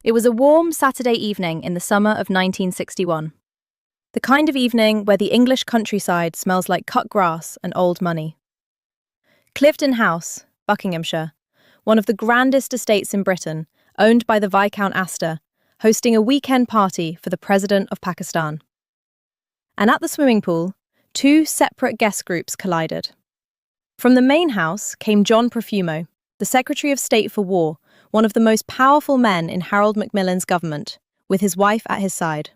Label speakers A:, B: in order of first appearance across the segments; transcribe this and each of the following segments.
A: It was a warm Saturday evening in the summer of 1961. The kind of evening where the English countryside smells like cut grass and old money. Cliveden House, Buckinghamshire, one of the grandest estates in Britain, owned by the Viscount Astor, hosting a weekend party for the President of Pakistan. And at the swimming pool, two separate guest groups collided. From the main house came John Profumo, the Secretary of State for War, one of the most powerful men in Harold Macmillan's government, with his wife at his side.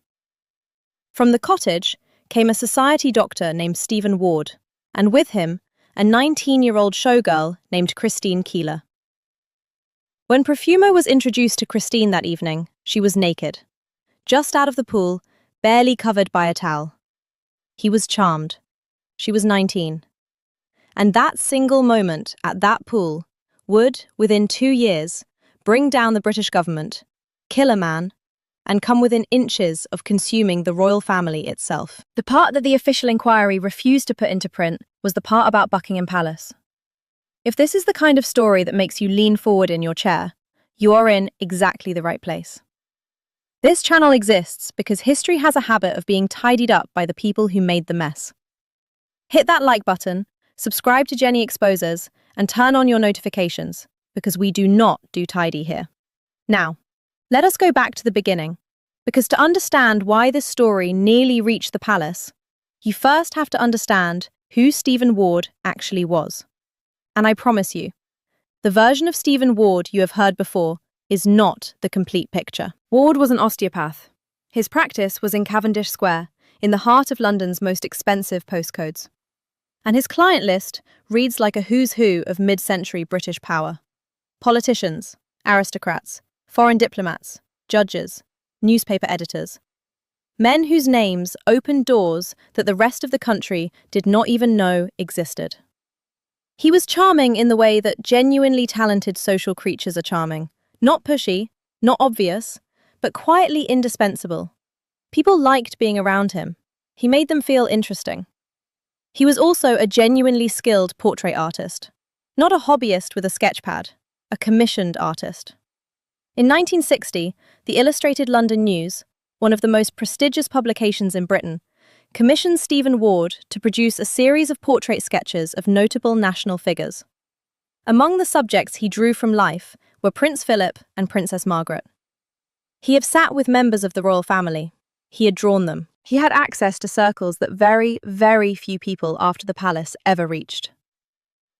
A: From the cottage came a society doctor named Stephen Ward, and with him, a 19-year-old showgirl named Christine Keeler. When Profumo was introduced to Christine that evening, she was naked, just out of the pool, barely covered by a towel. He was charmed. She was 19. And that single moment at that pool would, within 2 years, bring down the British government, kill a man, and come within inches of consuming the royal family itself. The part that the official inquiry refused to put into print was the part about Buckingham Palace. If this is the kind of story that makes you lean forward in your chair, you are in exactly the right place. This channel exists because history has a habit of being tidied up by the people who made the mess. Hit that like button, subscribe to Jenny Exposes, and turn on your notifications, because we do not do tidy here. Now, let us go back to the beginning, because to understand why this story nearly reached the palace, you first have to understand who Stephen Ward actually was. And I promise you, the version of Stephen Ward you have heard before is not the complete picture. Ward was an osteopath. His practice was in Cavendish Square, in the heart of London's most expensive postcodes. And his client list reads like a who's who of mid-century British power. Politicians, aristocrats, foreign diplomats, judges, newspaper editors. Men whose names opened doors that the rest of the country did not even know existed. He was charming in the way that genuinely talented social creatures are charming. Not pushy, not obvious, but quietly indispensable. People liked being around him. He made them feel interesting. He was also a genuinely skilled portrait artist. Not a hobbyist with a sketchpad. A commissioned artist. In 1960, the Illustrated London News, one of the most prestigious publications in Britain, commissioned Stephen Ward to produce a series of portrait sketches of notable national figures. Among the subjects he drew from life were Prince Philip and Princess Margaret. He had sat with members of the royal family. He had drawn them. He had access to circles that very, very few people after the palace ever reached.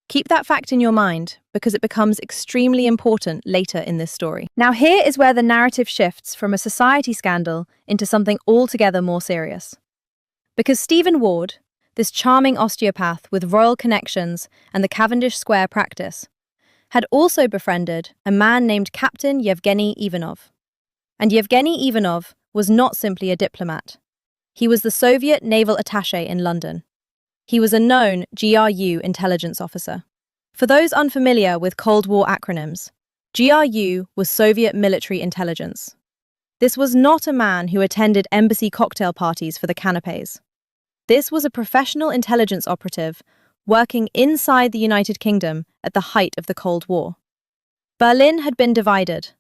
A: Keep that fact in your mind, because it becomes extremely important later in this story. Now here is where the narrative shifts from a society scandal into something altogether more serious. Because Stephen Ward, this charming osteopath with royal connections and the Cavendish Square practice, had also befriended a man named Captain Yevgeny Ivanov. And Yevgeny Ivanov was not simply a diplomat. He was the Soviet naval attaché in London. He was a known GRU intelligence officer. For those unfamiliar with Cold War acronyms, GRU was Soviet military intelligence. This was not a man who attended embassy cocktail parties for the canapés. This was a professional intelligence operative working inside the United Kingdom at the height of the Cold War. Berlin had been divided.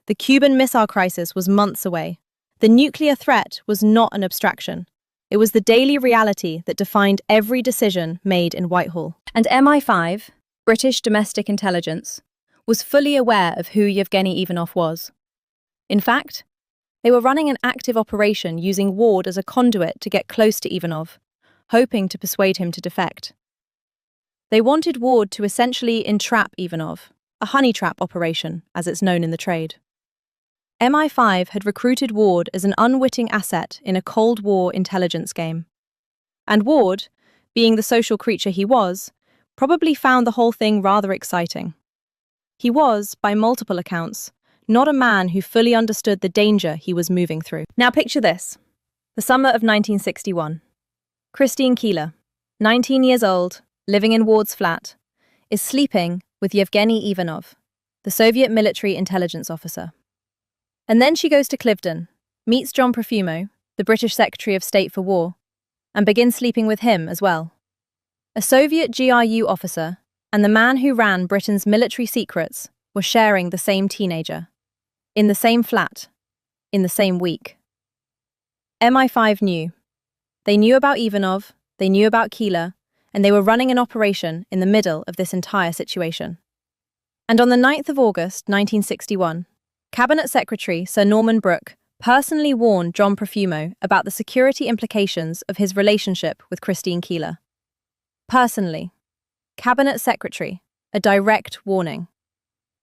A: The Cuban Missile Crisis was months away. The nuclear threat was not an abstraction. It was the daily reality that defined every decision made in Whitehall. And MI5, British Domestic Intelligence, was fully aware of who Yevgeny Ivanov was. In fact, they were running an active operation using Ward as a conduit to get close to Ivanov, hoping to persuade him to defect. They wanted Ward to essentially entrap Ivanov, a honey trap operation, as it's known in the trade. MI5 had recruited Ward as an unwitting asset in a Cold War intelligence game. And Ward, being the social creature he was, probably found the whole thing rather exciting. He was, by multiple accounts, not a man who fully understood the danger he was moving through. Now picture this. The summer of 1961. Christine Keeler, 19 years old, living in Ward's flat, is sleeping with Yevgeny Ivanov, the Soviet military intelligence officer. And then she goes to Cliveden, meets John Profumo, the British Secretary of State for War, and begins sleeping with him as well. A Soviet GRU officer and the man who ran Britain's military secrets were sharing the same teenager. in the same flat, in the same week. MI5 knew. They knew about Ivanov, they knew about Keeler, and they were running an operation in the middle of this entire situation. And on the 9th of August, 1961, Cabinet Secretary Sir Norman Brooke personally warned John Profumo about the security implications of his relationship with Christine Keeler. Personally. Cabinet Secretary, a direct warning.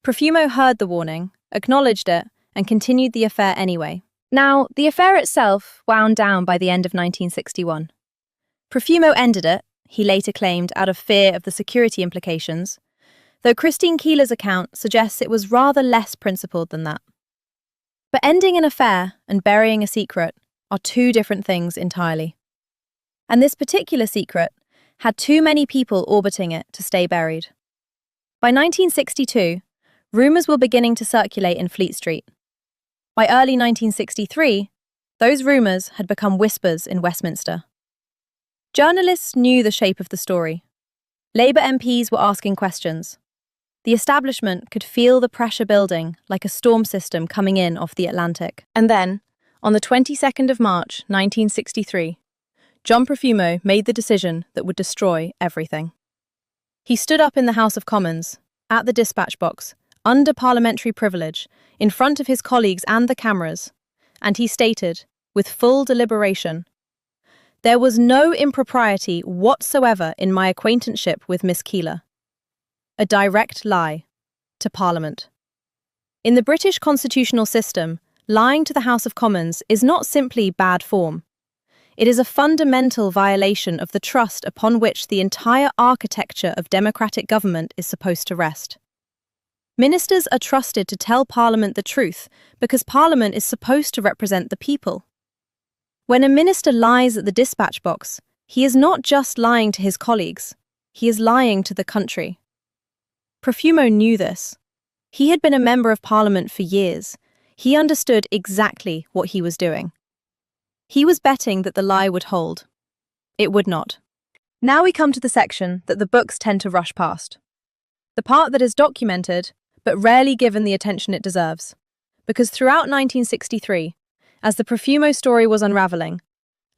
A: Profumo heard the warning, acknowledged it, and continued the affair anyway. Now, the affair itself wound down by the end of 1961. Profumo ended it, he later claimed, out of fear of the security implications, though Christine Keeler's account suggests it was rather less principled than that. But ending an affair and burying a secret are two different things entirely. And this particular secret had too many people orbiting it to stay buried. By 1962, rumours were beginning to circulate in Fleet Street. By early 1963, those rumours had become whispers in Westminster. Journalists knew the shape of the story. Labour MPs were asking questions. The establishment could feel the pressure building like a storm system coming in off the Atlantic. And then, on the 22nd of March, 1963, John Profumo made the decision that would destroy everything. He stood up in the House of Commons, at the dispatch box, under parliamentary privilege, in front of his colleagues and the cameras, and he stated, with full deliberation, "There was no impropriety whatsoever in my acquaintanceship with Miss Keeler." A direct lie to Parliament. In the British constitutional system, lying to the House of Commons is not simply bad form. It is a fundamental violation of the trust upon which the entire architecture of democratic government is supposed to rest. Ministers are trusted to tell Parliament the truth because Parliament is supposed to represent the people. When a minister lies at the dispatch box, he is not just lying to his colleagues, he is lying to the country. Profumo knew this. He had been a member of Parliament for years. He understood exactly what he was doing. He was betting that the lie would hold. It would not. Now we come to the section that the books tend to rush past. The part that is documented, but rarely given the attention it deserves. Because throughout 1963, as the Profumo story was unravelling,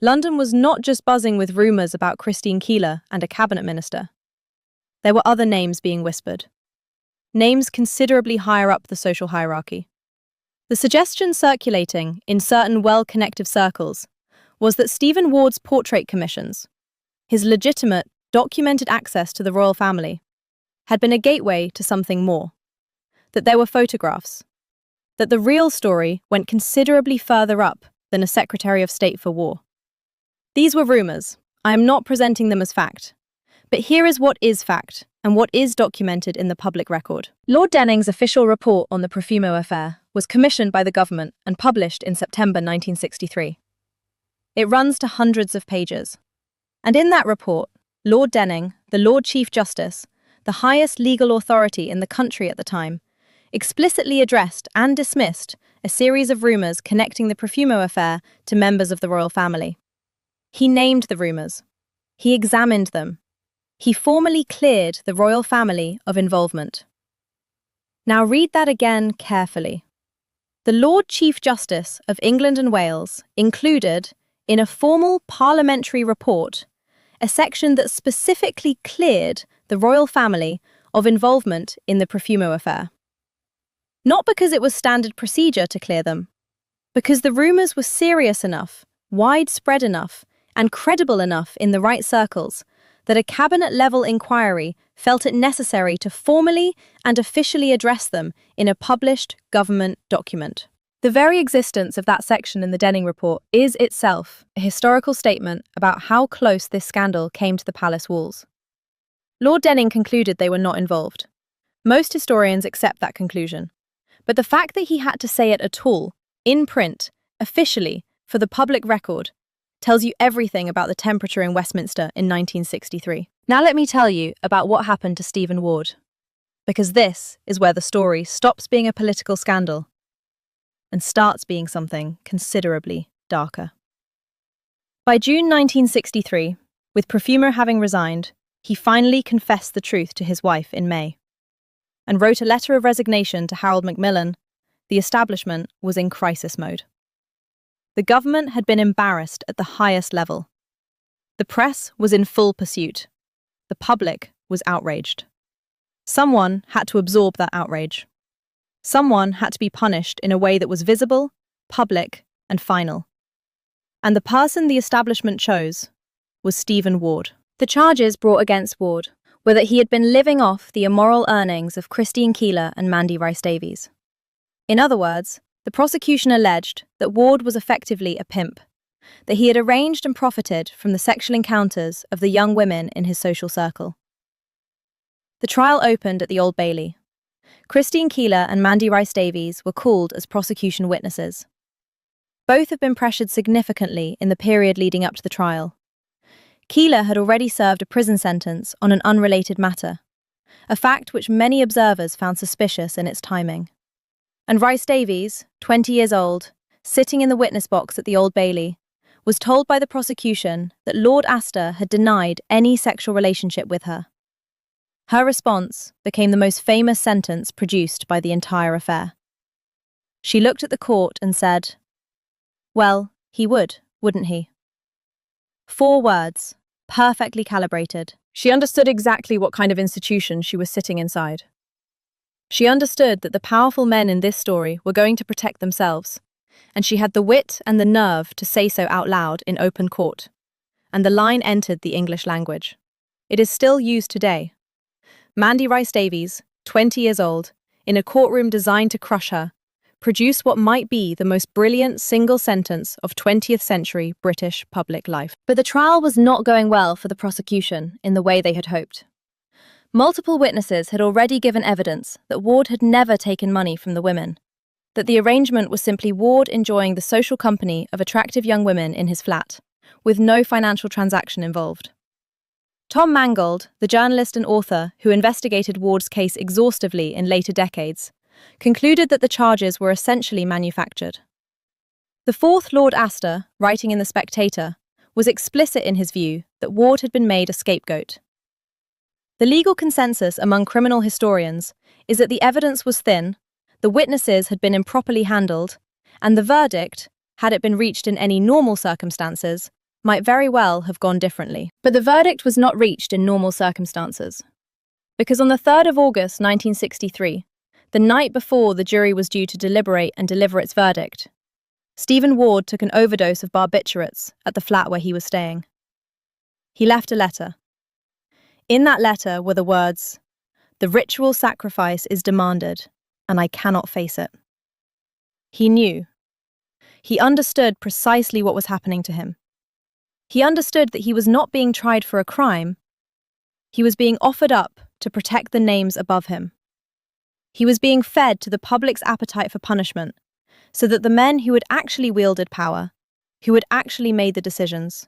A: London was not just buzzing with rumours about Christine Keeler and a cabinet minister. There were other names being whispered. Names considerably higher up the social hierarchy. The suggestion circulating in certain well-connected circles was that Stephen Ward's portrait commissions, his legitimate, documented access to the royal family, had been a gateway to something more. That there were photographs. That the real story went considerably further up than a Secretary of State for War. These were rumours. I am not presenting them as fact. But here is what is fact, and what is documented in the public record. Lord Denning's official report on the Profumo Affair was commissioned by the government and published in September 1963. It runs to hundreds of pages. And in that report, Lord Denning, the Lord Chief Justice, the highest legal authority in the country at the time, explicitly addressed and dismissed a series of rumours connecting the Profumo Affair to members of the royal family. He named the rumours. He examined them. He formally cleared the royal family of involvement. Now read that again carefully. The Lord Chief Justice of England and Wales included, in a formal parliamentary report, a section that specifically cleared the royal family of involvement in the Profumo Affair. Not because it was standard procedure to clear them, because the rumours were serious enough, widespread enough, and credible enough in the right circles that a cabinet-level inquiry felt it necessary to formally and officially address them in a published government document. The very existence of that section in the Denning report is itself a historical statement about how close this scandal came to the palace walls. Lord Denning concluded they were not involved. Most historians accept that conclusion. But the fact that he had to say it at all, in print, officially, for the public record, tells you everything about the temperature in Westminster in 1963. Now let me tell you about what happened to Stephen Ward. Because this is where the story stops being a political scandal and starts being something considerably darker. By June 1963, with Profumo having resigned, he finally confessed the truth to his wife in May, and wrote a letter of resignation to Harold Macmillan, the establishment was in crisis mode. The government had been embarrassed at the highest level. The press was in full pursuit. The public was outraged. Someone had to absorb that outrage. Someone had to be punished in a way that was visible, public, and final. And the person the establishment chose was Stephen Ward. The charges brought against Ward were that he had been living off the immoral earnings of Christine Keeler and Mandy Rice-Davies. In other words, the prosecution alleged that Ward was effectively a pimp, that he had arranged and profited from the sexual encounters of the young women in his social circle. The trial opened at the Old Bailey. Christine Keeler and Mandy Rice-Davies were called as prosecution witnesses. Both have been pressured significantly in the period leading up to the trial. Keeler had already served a prison sentence on an unrelated matter, a fact which many observers found suspicious in its timing. And Rice-Davies, 20 years old, sitting in the witness box at the Old Bailey, was told by the prosecution that Lord Astor had denied any sexual relationship with her. Her response became the most famous sentence produced by the entire affair. She looked at the court and said, "Well, he would, wouldn't he?" 4 words, perfectly calibrated. She understood exactly what kind of institution she was sitting inside. She understood that the powerful men in this story were going to protect themselves, and she had the wit and the nerve to say so out loud in open court. And the line entered the English language. It is still used today. Mandy Rice-Davies, 20 years old, in a courtroom designed to crush her, produced what might be the most brilliant single sentence of 20th century British public life. But the trial was not going well for the prosecution in the way they had hoped. Multiple witnesses had already given evidence that Ward had never taken money from the women, that the arrangement was simply Ward enjoying the social company of attractive young women in his flat, with no financial transaction involved. Tom Mangold, the journalist and author who investigated Ward's case exhaustively in later decades, concluded that the charges were essentially manufactured. The 4th Lord Astor, writing in The Spectator, was explicit in his view that Ward had been made a scapegoat. The legal consensus among criminal historians is that the evidence was thin, the witnesses had been improperly handled, and the verdict, had it been reached in any normal circumstances, might very well have gone differently. But the verdict was not reached in normal circumstances. Because on the 3rd of August 1963, the night before the jury was due to deliberate and deliver its verdict, Stephen Ward took an overdose of barbiturates at the flat where he was staying. He left a letter. In that letter were the words, "The ritual sacrifice is demanded, and I cannot face it." He knew. He understood precisely what was happening to him. He understood that he was not being tried for a crime. He was being offered up to protect the names above him. He was being fed to the public's appetite for punishment, so that the men who had actually wielded power, who had actually made the decisions,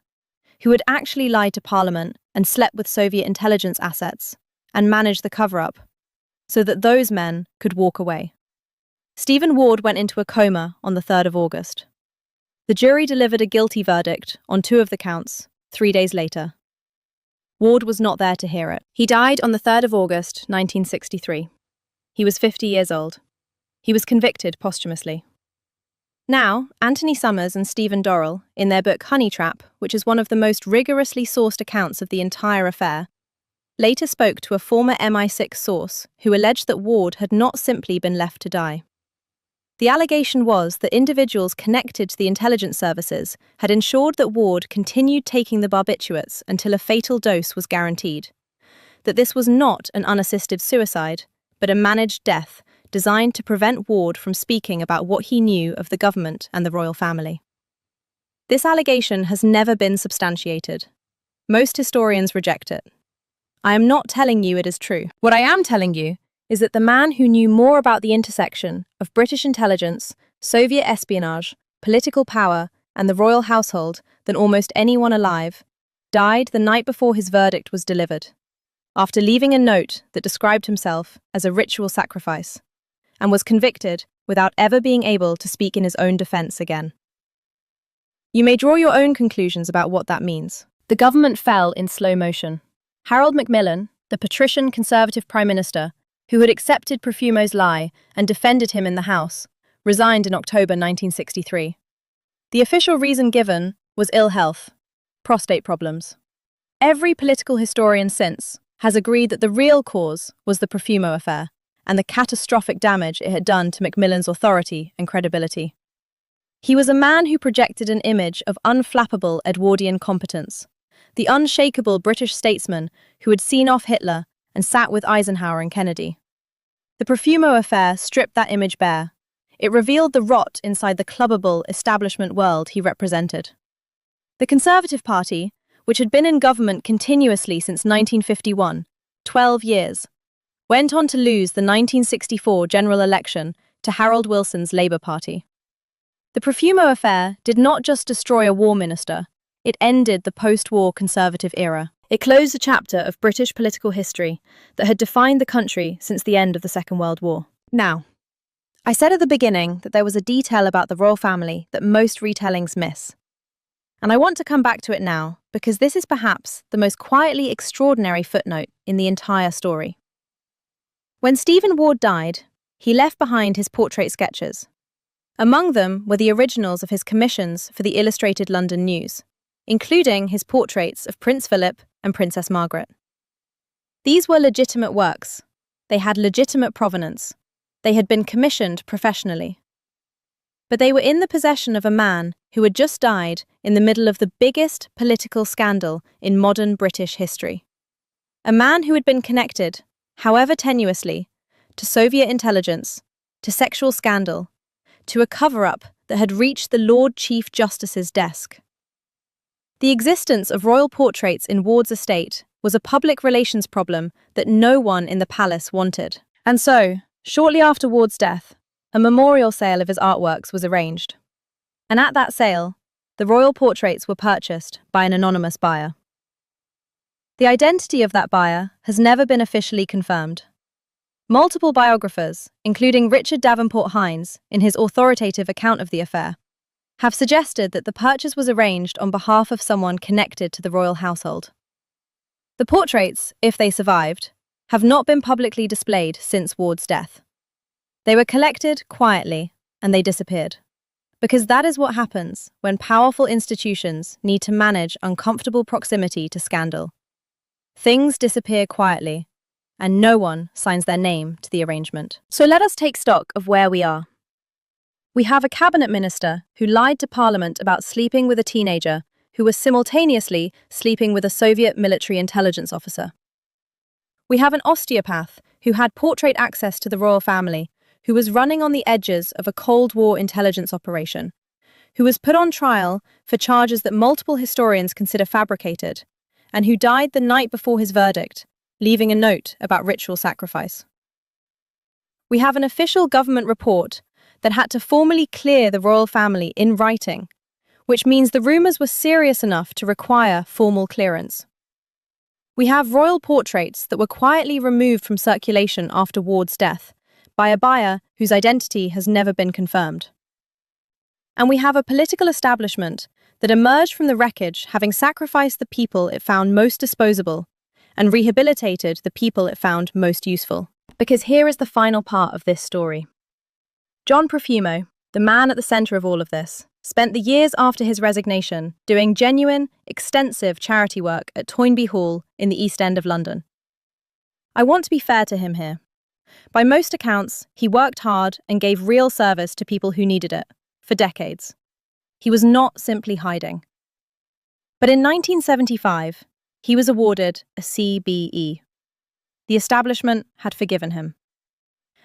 A: who had actually lied to Parliament and slept with Soviet intelligence assets and managed the cover-up, so that those men could walk away. Stephen Ward went into a coma on the 3rd of August. The jury delivered a guilty verdict on 2 of the counts 3 days later. Ward was not there to hear it. He died on the 3rd of August, 1963. He was 50 years old. He was convicted posthumously. Now, Anthony Summers and Stephen Dorrell, in their book Honey Trap, which is one of the most rigorously sourced accounts of the entire affair, later spoke to a former MI6 source who alleged that Ward had not simply been left to die. The allegation was that individuals connected to the intelligence services had ensured that Ward continued taking the barbiturates until a fatal dose was guaranteed, that this was not an unassisted suicide, but a managed death designed to prevent Ward from speaking about what he knew of the government and the royal family. This allegation has never been substantiated. Most historians reject it. I am not telling you it is true. What I am telling you is that the man who knew more about the intersection of British intelligence, Soviet espionage, political power, and the royal household than almost anyone alive, died the night before his verdict was delivered, after leaving a note that described himself as a ritual sacrifice, and was convicted without ever being able to speak in his own defense again. You may draw your own conclusions about what that means. The government fell in slow motion. Harold Macmillan, the patrician Conservative Prime Minister, who had accepted Profumo's lie and defended him in the House, resigned in October 1963. The official reason given was ill health, prostate problems. Every political historian since has agreed that the real cause was the Profumo Affair and the catastrophic damage it had done to Macmillan's authority and credibility. He was a man who projected an image of unflappable Edwardian competence, the unshakable British statesman who had seen off Hitler and sat with Eisenhower and Kennedy. The Profumo Affair stripped that image bare. It revealed the rot inside the clubbable establishment world he represented. The Conservative Party, which had been in government continuously since 1951, 12 years, went on to lose the 1964 general election to Harold Wilson's Labour Party. The Profumo Affair did not just destroy a war minister, it ended the post-war Conservative era. It closed a chapter of British political history that had defined the country since the end of the Second World War. Now, I said at the beginning that there was a detail about the royal family that most retellings miss. And I want to come back to it now because this is perhaps the most quietly extraordinary footnote in the entire story. When Stephen Ward died, he left behind his portrait sketches. Among them were the originals of his commissions for the Illustrated London News, including his portraits of Prince Philip and Princess Margaret. These were legitimate works. They had legitimate provenance. They had been commissioned professionally. But they were in the possession of a man who had just died in the middle of the biggest political scandal in modern British history. A man who had been connected, however tenuously, to Soviet intelligence, to sexual scandal, to a cover-up that had reached the Lord Chief Justice's desk. The existence of royal portraits in Ward's estate was a public relations problem that no one in the palace wanted. And so, shortly after Ward's death, a memorial sale of his artworks was arranged. And at that sale, the royal portraits were purchased by an anonymous buyer. The identity of that buyer has never been officially confirmed. Multiple biographers, including Richard Davenport Hines in his authoritative account of the affair, have suggested that the purchase was arranged on behalf of someone connected to the royal household. The portraits, if they survived, have not been publicly displayed since Ward's death. They were collected quietly, and they disappeared. Because that is what happens when powerful institutions need to manage uncomfortable proximity to scandal. Things disappear quietly, and no one signs their name to the arrangement. So let us take stock of where we are. We have a cabinet minister who lied to Parliament about sleeping with a teenager who was simultaneously sleeping with a Soviet military intelligence officer. We have an osteopath who had portrait access to the royal family, who was running on the edges of a Cold War intelligence operation, who was put on trial for charges that multiple historians consider fabricated, and who died the night before his verdict, leaving a note about ritual sacrifice. We have an official government report that had to formally clear the royal family in writing, which means the rumours were serious enough to require formal clearance. We have royal portraits that were quietly removed from circulation after Ward's death by a buyer whose identity has never been confirmed. And we have a political establishment that emerged from the wreckage having sacrificed the people it found most disposable and rehabilitated the people it found most useful. Because here is the final part of this story. John Profumo, the man at the centre of all of this, spent the years after his resignation doing genuine, extensive charity work at Toynbee Hall in the East End of London. I want to be fair to him here. By most accounts, he worked hard and gave real service to people who needed it, for decades. He was not simply hiding. But in 1975, he was awarded a CBE. The establishment had forgiven him.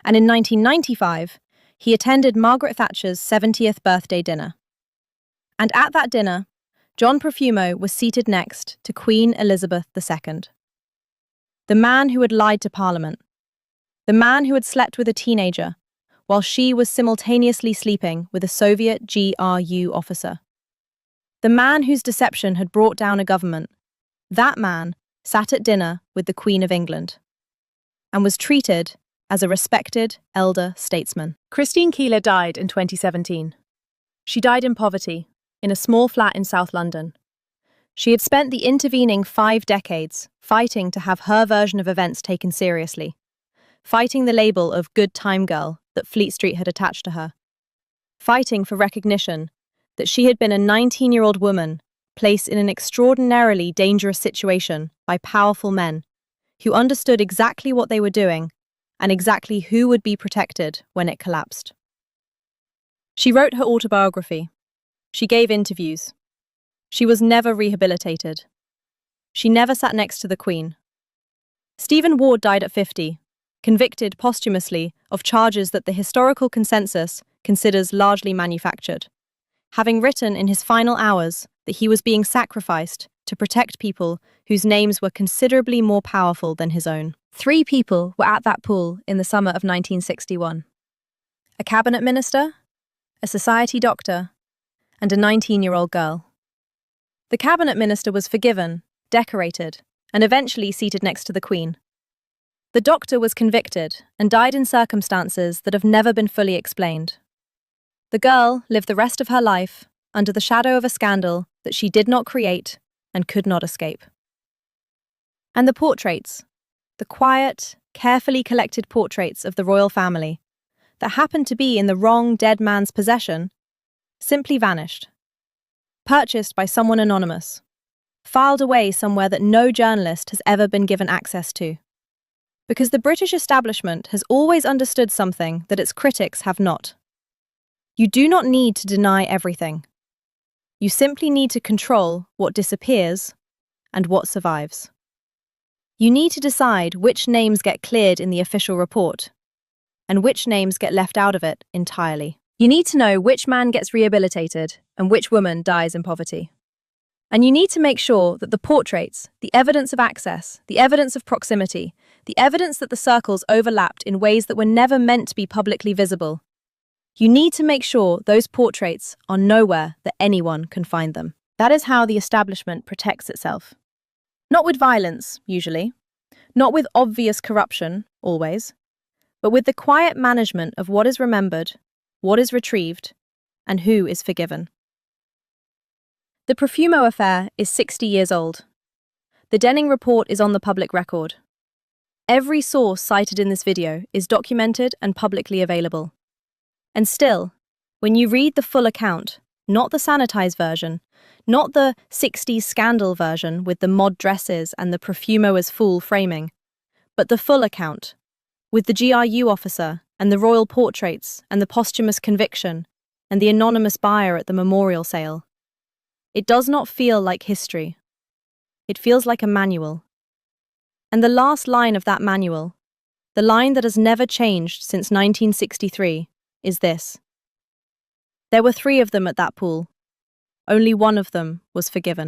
A: And in 1995, he attended Margaret Thatcher's 70th birthday dinner. And at that dinner, John Profumo was seated next to Queen Elizabeth II. The man who had lied to Parliament. The man who had slept with a teenager, while she was simultaneously sleeping with a Soviet GRU officer. The man whose deception had brought down a government. That man sat at dinner with the Queen of England and was treated as a respected elder statesman. Christine Keeler died in 2017. She died in poverty, in a small flat in South London. She had spent the intervening 5 decades fighting to have her version of events taken seriously, fighting the label of good time girl that Fleet Street had attached to her, fighting for recognition that she had been a 19-year-old woman placed in an extraordinarily dangerous situation by powerful men who understood exactly what they were doing and exactly who would be protected when it collapsed. She wrote her autobiography. She gave interviews. She was never rehabilitated. She never sat next to the Queen. Stephen Ward died at 50, convicted posthumously of charges that the historical consensus considers largely manufactured, having written in his final hours that he was being sacrificed to protect people whose names were considerably more powerful than his own. 3 people were at that pool in the summer of 1961. A cabinet minister, a society doctor, and a 19-year-old girl. The cabinet minister was forgiven, decorated, and eventually seated next to the Queen. The doctor was convicted and died in circumstances that have never been fully explained. The girl lived the rest of her life under the shadow of a scandal that she did not create and could not escape. And the portraits, the quiet, carefully collected portraits of the royal family that happened to be in the wrong dead man's possession, simply vanished. Purchased by someone anonymous, filed away somewhere that no journalist has ever been given access to. Because the British establishment has always understood something that its critics have not. You do not need to deny everything. You simply need to control what disappears and what survives. You need to decide which names get cleared in the official report and which names get left out of it entirely. You need to know which man gets rehabilitated and which woman dies in poverty. And you need to make sure that the portraits, the evidence of access, the evidence of proximity, the evidence that the circles overlapped in ways that were never meant to be publicly visible, you need to make sure those portraits are nowhere that anyone can find them. That is how the establishment protects itself. Not with violence, usually. Not with obvious corruption, always. But with the quiet management of what is remembered, what is retrieved, and who is forgiven. The Profumo Affair is 60 years old. The Denning report is on the public record. Every source cited in this video is documented and publicly available. And still, when you read the full account, not the sanitized version, not the 60s scandal version with the mod dresses and the Profumo as fool framing, but the full account, with the GRU officer and the royal portraits and the posthumous conviction and the anonymous buyer at the memorial sale, it does not feel like history. It feels like a manual. And the last line of that manual, the line that has never changed since 1963, is this. There were 3 of them at that pool. Only one of them was forgiven.